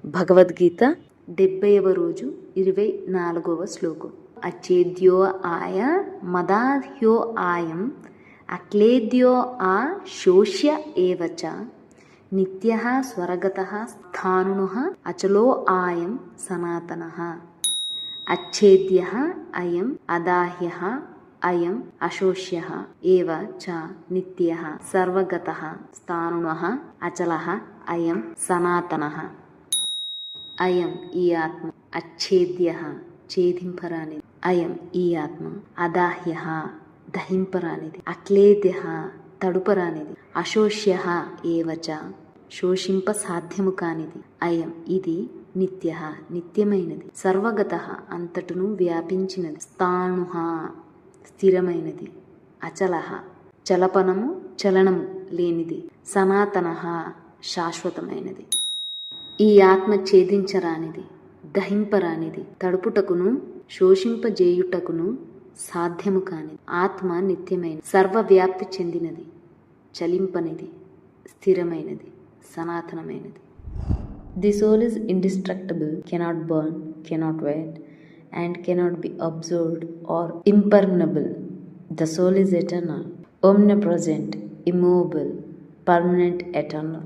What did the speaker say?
భగవద్గీత 70వ రోజు 24వ శ్లోకం. అచ్చేద్యో ఆయ మదాహ్యో ఆయం అక్లేద్యో ఆ శోష్య ఏవచ నిత్యః స్వర్గతః స్థాణుః అచలో ఆయం సనాతనః. అచ్ఛేద్యః అయం అదాహ్యః అయం అశోష్యః ఏవ చ నిత్యః సర్వగతః స్థాణుః అచలః అయం సనాతనః. అయం ఈ ఆత్మ, అచ్ఛేద్యః ఛేదింపరానిది, అయం ఈ ఆత్మ, అదాహ్యః దహింపరానిది, అక్లేద్యః తడుపరానిది, అశోష్యః ఏవచ శోషింప సాధ్యము కానిది, అయం ఇది నిత్యః నిత్యమైనది, సర్వగతః అంతటును వ్యాపించినది, స్థాణుః స్థిరమైనది, అచలః చలపనము చలనము లేనిది, సనాతనః శాశ్వతమైనది. ఈ ఆత్మ ఛేదించరానిది, దహింపరానిది, తడుపుటకును శోషింపజేయుటకును సాధ్యము కానిది. ఆత్మ నిత్యమైనది, సర్వవ్యాప్తి చెందినది, చలింపనిది, స్థిరమైనది, సనాతనమైనది. The soul is indestructible, cannot burn, cannot wet, and cannot be absorbed or impermeable. The soul is eternal, omnipresent, immovable, permanent, eternal.